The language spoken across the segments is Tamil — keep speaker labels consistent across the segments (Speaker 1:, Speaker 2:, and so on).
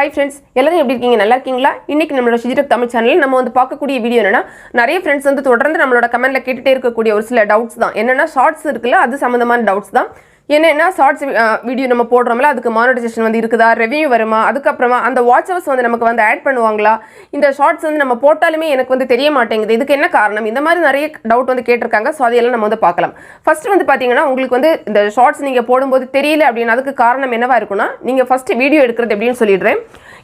Speaker 1: Hi friends, எல்லாரும் எப்படி இருக்கீங்க? நல்லா இருக்கீங்களா? இன்னைக்கு நம்மளோட ஷிஜி தமிழ் சேனல்ல நம்ம வந்து பார்க்கக்கூடிய வீடியோ என்னன்னா, நிறைய फ्रेंड्स வந்து தொடர்ந்து நம்மளோட கமெண்ட்ல கேட்டுட்டே இருக்கக்கூடிய ஒரு சில டவுட்ஸ் தான். என்னன்னா ஷார்ட்ஸ் இருக்குல, அது சம்பந்தமான டவுட்ஸ் தான். என்னன்னா ஷார்ட்ஸ் வீடியோ நம்ம போடுறோம்ல, அதுக்கு மானிடைசேஷன் வந்து இருக்குதா, ரெவென்யூ வருமா, அதுக்கு அப்புறமா அந்த வாட்ச் ஹவர்ஸ் வந்து நமக்கு வந்து ஆட் பண்ணுவாங்களா, இந்த ஷார்ட்ஸ் வந்து நம்ம போட்டாலுமே எனக்கு வந்து தெரிய மாட்டேங்குது, இதுக்கு என்ன காரணம், இந்த மாதிரி நிறைய டவுட் வந்து கேட்டிருக்காங்க. ஸோ அதையெல்லாம் நம்ம வந்து பார்க்கலாம். ஃபர்ஸ்ட் வந்து பார்த்தீங்கன்னா, உங்களுக்கு வந்து இந்த ஷார்ட்ஸ் நீங்கள் போடும்போது தெரியல அப்படின்னு அதுக்கு காரணம் என்னவா இருக்குன்னா, நீங்கள் ஃபர்ஸ்ட் வீடியோ எடுக்கிறது எப்படின்னு சொல்லிடுறேன்.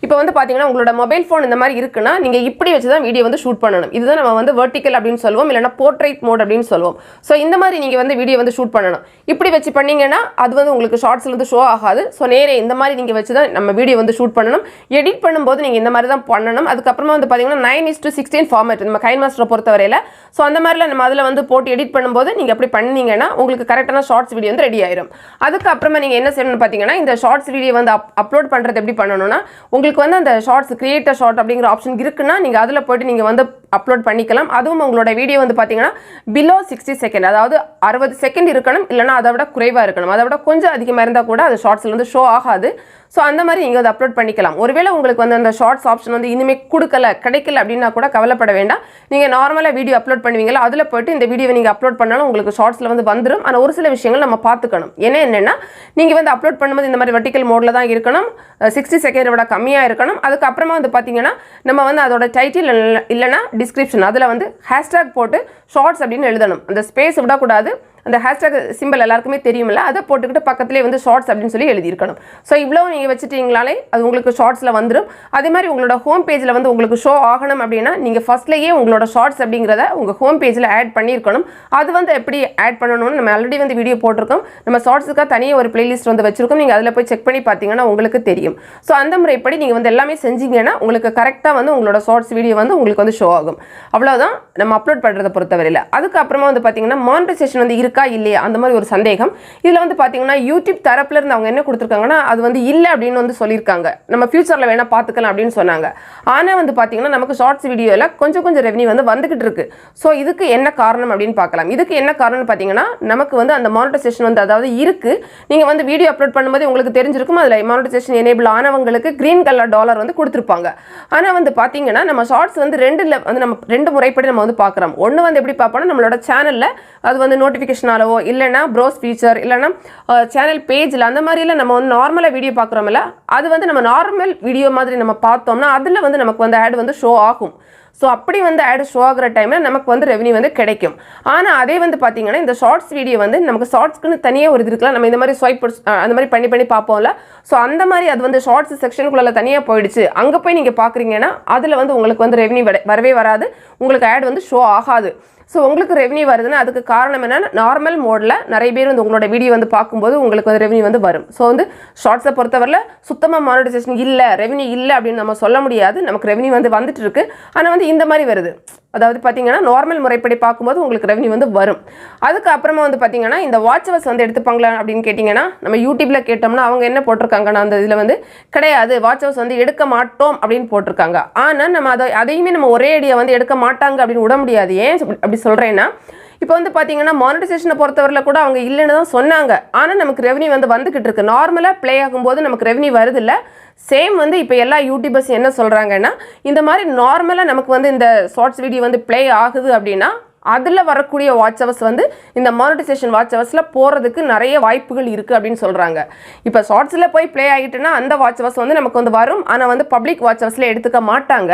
Speaker 1: இப்போ வந்து பார்த்தீங்கன்னா உங்களோட மொபைல் ஃபோன் இந்த மாதிரி இருக்குன்னா நீங்கள் இப்படி வச்சு தான் வீடியோ வந்து ஷூட் பண்ணணும். இதுதான் நம்ம வந்து வெர்டிக்கல் அப்படின்னு சொல்லுவோம், இல்லைனா போர்ட்ரைட் மோட் அப்படின்னு சொல்லுவோம். ஸோ இந்த மாதிரி நீங்கள் வந்து வீடியோ வந்து ஷூட் பண்ணணும். இப்படி வச்சு பண்ணீங்கன்னா அது வந்து உங்களுக்கு ஷார்ட்ஸில் வந்து ஷோ ஆகாது. ஸோ நேரே இந்த மாதிரி நீங்கள் வச்சு தான் நம்ம வீடியோ வந்து ஷூட் பண்ணணும். எடிட் பண்ணும்போது நீங்கள் இந்த மாதிரி தான் பண்ணணும். அதுக்கப்புறமா வந்து பார்த்தீங்கன்னா 9:16 ஃபார்மேட் நம்ம கைன் மாஸ்டரை பொறுத்தவரையில். ஸோ அந்த மாதிரிலாம் நம்ம அதில் வந்து போட்டு எடிட் பண்ணும்போது நீங்கள் அப்படி பண்ணீங்கன்னா உங்களுக்கு கரெக்டான ஷார்ட்ஸ் வீடியோ வந்து ரெடி ஆயிடும். அதுக்கப்புறமா நீங்கள் என்ன செய்யணும்னு பார்த்தீங்கன்னா, இந்த ஷார்ட்ஸ் வீடியோ வந்து அப்லோட் பண்ணுறது எப்படி பண்ணணும்னா, உங்களுக்கு வந்து அந்த ஷார்ட்ஸ் கிரியேட்டர் ஷார்ட் அப்படிங்கிற ஆப்ஷன் இருக்குன்னா நீங்கள் அதில் போய்ட்டு நீங்கள் வந்து அப்லோட் பண்ணிக்கலாம். அதுவும் உங்களோட வீடியோ வந்து பார்த்தீங்கன்னா பிலோ 60 செகண்ட், அதாவது 60 செகண்ட் இருக்கணும், இல்லைனா அதை விட குறைவாக இருக்கணும். அதை விட கொஞ்சம் அதிகமாக இருந்தால் கூட அது ஷார்ட்ஸில் வந்து ஷோ ஆகாது. ஸோ அந்த மாதிரி நீங்கள் வந்து அப்லோட் பண்ணிக்கலாம். ஒருவேளை உங்களுக்கு வந்து அந்த ஷார்ட்ஸ் ஆப்ஷன் வந்து இனிமேல் கிடைக்கல அப்படின்னா கூட கவலைப்பட வேண்டாம். நீங்கள் நார்மலாக வீடியோ அப்லோட் பண்ணுவீங்களா, அதில் போய்ட்டு இந்த வீடியோவை நீங்கள் அப்லோட் பண்ணாலும் உங்களுக்கு ஷார்ட்ஸில் வந்து வந்துடும். ஆனால் ஒரு சில விஷயங்கள் நம்ம பார்த்துக்கணும். என்னென்னா, நீங்கள் வந்து அப்லோட் பண்ணும்போது இந்த மாதிரி வெர்டிக்கல் மோடில் தான் இருக்கணும், 60 செகண்ட் விட கம்மியாக இருக்கணும். அதுக்கப்புறமா வந்து பார்த்தீங்கன்னா நம்ம வந்து அதோட டைட்டில் இல்லைனா டிஸ்கிரிப்ஷன் அதில் வந்து ஹேஷ்டேக் போட்டு ஷார்ட்ஸ் அப்படின்னு எழுதணும். அந்த ஸ்பேஸ் விடக்கூடாது. அந்த ஹேஷ்டேக் சிம்பிள் எல்லாருக்குமே தெரியுமில்ல, அதை போட்டுக்கிட்டு பக்கத்துலேயே வந்து ஷார்ட்ஸ் அப்படின்னு சொல்லி எழுதியிருக்கணும். ஸோ இவ்வளோ நீங்கள் வச்சுட்டீங்களாலே அது உங்களுக்கு ஷார்ட்ஸில் வந்துடும். அதே மாதிரி உங்களோட ஹோம் பேஜில் வந்து உங்களுக்கு ஷோ ஆகணும் அப்படின்னா நீங்கள் ஃபர்ஸ்ட்லேயே உங்களோட ஷார்ட்ஸ் அப்படிங்கிறத உங்கள் ஹோம் பேஜில் ஆட் பண்ணியிருக்கணும். அது வந்து எப்படி ஆட் பண்ணணும்னு நம்ம ஆல்ரெடி வந்து வீடியோ போட்டிருக்கோம். நம்ம ஷார்ட்ஸுக்காக தனியாக ஒரு பிளேலிஸ்ட் வந்து வச்சிருக்கோம். நீங்கள் அதில் போய் செக் பண்ணி பார்த்தீங்கன்னா உங்களுக்கு தெரியும். ஸோ அந்த முறைப்படி நீங்கள் வந்து எல்லாமே செஞ்சீங்கன்னா உங்களுக்கு கரெக்டாக வந்து உங்களோட ஷார்ட்ஸ் வீடியோ வந்து உங்களுக்கு வந்து ஷோ ஆகும். அவ்வளோதான் நம்ம அப்லோட் பண்ணுறதை பொறுத்தவரையில். அதுக்கப்புறமா வந்து பார்த்தீங்கன்னா மானிடைசேஷன் வந்து இருக்கா இல்லையா அந்த மாதிரி ஒரு சந்தேகம். இதில் வந்து பார்த்தீங்கன்னா யூடியூப் தரப்புல இருந்து அவங்க என்ன கொடுத்துருக்காங்கன்னா, அது வந்து இல்லை அப்படின்னு வந்து சொல்லியிருக்காங்க. நம்ம ஃபியூச்சரில் வேணா பார்த்துக்கலாம் அப்படின்னு சொன்னாங்க. ஆனால் வந்து பார்த்தீங்கன்னா நமக்கு ஷார்ட்ஸ் வீடியோவில் கொஞ்சம் ரெவென்யூ வந்து வந்துகிட்டு இருக்கு. ஸோ இதுக்கு என்ன காரணம் அப்படின்னு பார்க்கலாம். இதுக்கு என்ன காரணம்னு பார்த்தீங்கன்னா, நமக்கு வந்து அந்த மானிடைசேஷன் வந்து அதாவது இருக்கு. நீங்கள் வந்து வீடியோ அப்லோட் பண்ணும்போது உங்களுக்கு தெரிஞ்சிருக்கும், அதில் மானிடைசேஷன் எனேபிள் ஆனவங்களுக்கு கிரீன் கலர் டாலர் வந்து கொடுத்துருப்பாங்க. ஆனால் வந்து பார்த்தீங்கன்னா நம்ம ஷார்ட்ஸ் வந்து நம்ம ரெண்டு முறைப்படி நம்ம வந்து பார்க்குறோம். ஒன்று வந்து எப்படி பார்ப்போம்னா, நம்மளோட சேனலில் அது வந்து நோட்டிஃபிகேஷனாலவோ இல்லைனா ப்ரோஸ் ஃபீச்சர் இல்லைனா சேனல் பேஜில் அந்த மாதிரிலாம் நம்ம வந்து நார்மலாக வீடியோ பார்க்குறோம்ல, அது வந்து நம்ம நார்மல் வீடியோ மாதிரி நம்ம பார்த்தோம்னா அதில் வந்து நமக்கு வந்து ஆட் வந்து ஷோ ஆகும். ஸோ அப்படி வந்து ஆட் ஷோ ஆகிற டைமில் நமக்கு வந்து ரெவென்யூ வந்து கிடைக்கும். ஆனால் அதே வந்து பார்த்தீங்கன்னா இந்த ஷார்ட்ஸ் வீடியோ வந்து நமக்கு ஷார்ட்ஸ்க்குன்னு தனியாக ஒரு இது இருக்கலாம். நம்ம இந்த மாதிரி ஸ்வைப் அந்த மாதிரி பண்ணி பார்ப்போம்ல. ஸோ அந்த மாதிரி அது வந்து ஷார்ட்ஸ் செக்ஷனுக்குள்ளே தனியாக போயிடுச்சு. அங்கே போய் நீங்கள் பார்க்குறீங்கன்னா அதில் வந்து உங்களுக்கு வந்து ரெவென்யூ வரவே வராது. உங்களுக்கு ஆட் வந்து ஷோ ஆகாது. ஸோ உங்களுக்கு ரெவென்யூ வருதுன்னா அதுக்கு காரணம் என்னன்னா, நார்மல் மோடில் நிறைய பேர் வந்து உங்களோட வீடியோ வந்து பார்க்கும்போது உங்களுக்கு வந்து ரெவென்யூ வந்து வரும். ஸோ வந்து ஷார்ட்ஸை பொறுத்தவரையில் சுத்தமாக மானிடைசேஷன் இல்லை, ரெவென்யூ இல்லை அப்படின்னு நம்ம சொல்ல முடியாது. நமக்கு ரெவென்யூ வந்து வந்துட்டு இருக்கு. ஆனால் வந்து இந்த மாதிரி வருது. அதாவது பார்த்தீங்கன்னா நார்மல் முறைப்படி பார்க்கும்போது உங்களுக்கு ரெவென்யூ வந்து வரும். அதுக்கப்புறமா வந்து பார்த்தீங்கன்னா இந்த வாட்ச் ஹவர்ஸ் வந்து எடுத்துப்பாங்களா அப்படின்னு கேட்டிங்கன்னா, நம்ம யூடியூப்பில் கேட்டோம்னா அவங்க என்ன போட்டிருக்காங்கன்னா, அந்த இதில் வந்து கிடையாது, வாட்ச் ஹவர்ஸ் வந்து எடுக்க மாட்டோம் அப்படின்னு போட்டிருக்காங்க. ஆனால் நம்ம அதையுமே நம்ம ஒரே ஐடியா வந்து எடுக்க மாட்டாங்க அப்படின்னு விட முடியாது. ஏன் அப்படி சொல்கிறேன்னா, இப்போ வந்து பார்த்தீங்கன்னா மானிடைசேஷனை பொறுத்தவரையில் கூட அவங்க இல்லைன்னு தான் சொன்னாங்க. ஆனால் நமக்கு ரெவென்யூ வந்து வந்துக்கிட்டு இருக்கு. நார்மலாக ப்ளே ஆகும்போது நமக்கு ரெவென்யூ வருது இல்லை. சேம் வந்து இப்போ எல்லா யூடியூபர்ஸ் என்ன சொல்கிறாங்கன்னா, இந்த மாதிரி நார்மலாக நமக்கு வந்து இந்த ஷார்ட்ஸ் வீடியோ வந்து ப்ளே ஆகுது அப்படின்னா அதில் வரக்கூடிய வாட்ச் ஹவர்ஸ் வந்து இந்த மானிடைசேஷன் வாட்ச் ஹவர்ஸில் போகிறதுக்கு நிறைய வாய்ப்புகள் இருக்குது அப்படின்னு சொல்கிறாங்க. இப்போ ஷார்ட்ஸில் போய் ப்ளே ஆகிட்டுன்னா அந்த வாட்ச் ஹவர்ஸ் வந்து நமக்கு வந்து வரும். ஆனால் வந்து பப்ளிக் வாட்ச் ஹவர்ஸில் எடுத்துக்க மாட்டாங்க.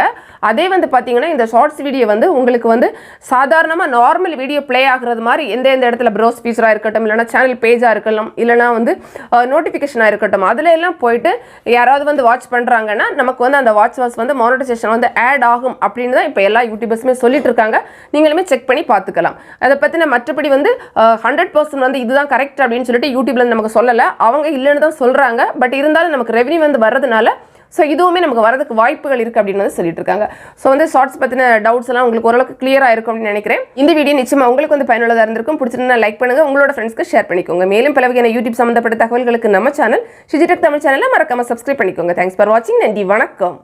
Speaker 1: அதே வந்து பார்த்தீங்கன்னா இந்த ஷார்ட்ஸ் வீடியோ வந்து உங்களுக்கு வந்து சாதாரணமாக நார்மல் வீடியோ ப்ளே ஆகுறது மாதிரி எந்த இடத்துல ப்ரௌஸ் ஃபீச்சராக இருக்கட்டும், இல்லைனா சேனல் பேஜாக இருக்கலாம், இல்லைனா வந்து நோட்டிஃபிகேஷனாக இருக்கட்டும், அதில் எல்லாம் போயிட்டு யாராவது வந்து வாட்ச் பண்ணுறாங்கன்னா நமக்கு வந்து அந்த வாட்ச் ஹவர்ஸ் வந்து மானிடைசேஷன் வந்து ஆட் ஆகும் அப்படின்னு தான் இப்போ எல்லா யூடியூபர்ஸுமே சொல்லிட்டு இருக்காங்க. நீங்களுமே செக் பண்ணி பார்த்துக்கலாம். அதை பற்றின மற்றபடி வந்து 100% வந்து இதுதான் கரெக்ட் அப்படின்னு சொல்லிட்டு யூடியூப்ல நமக்கு சொல்லலை. அவங்க இல்லைன்னு தான் சொல்கிறாங்க. பட் இருந்தாலும் நமக்கு ரெவென்யூ வந்து வர்றதுனால ஸோ இதுவுமே நமக்கு வரதுக்கு வாய்ப்புகள் இருக்குது அப்படின்னு வந்து சொல்லிட்டு இருக்காங்க. ஸோ வந்து ஷார்ட்ஸ் பற்றின டவுட்ஸ் எல்லாம் உங்களுக்கு ஓரளவுக்கு கிளியராக இருக்கும் அப்படின்னு நினைக்கிறேன். இந்த வீடியோ நிச்சயமாக உங்களுக்கு வந்து பயனுள்ளதாக இருந்திருக்கும். பிடிச்சிருந்தா லைக் பண்ணுங்கள், உங்களோட ஃப்ரெண்ட்ஸ்க்கு ஷேர் பண்ணிக்கோங்க. மேலும் பல வகையான யூடியூப் சம்மந்தப்பட்ட தகவல்களுக்கு நம்ம சேனல் ஷிஜி தமிழ் சேனலை மறக்காம சப்ஸ்கிரைப் பண்ணிக்கோங்க. தேங்க்ஸ் ஃபார் வாட்சிங். நன்றி, வணக்கம்.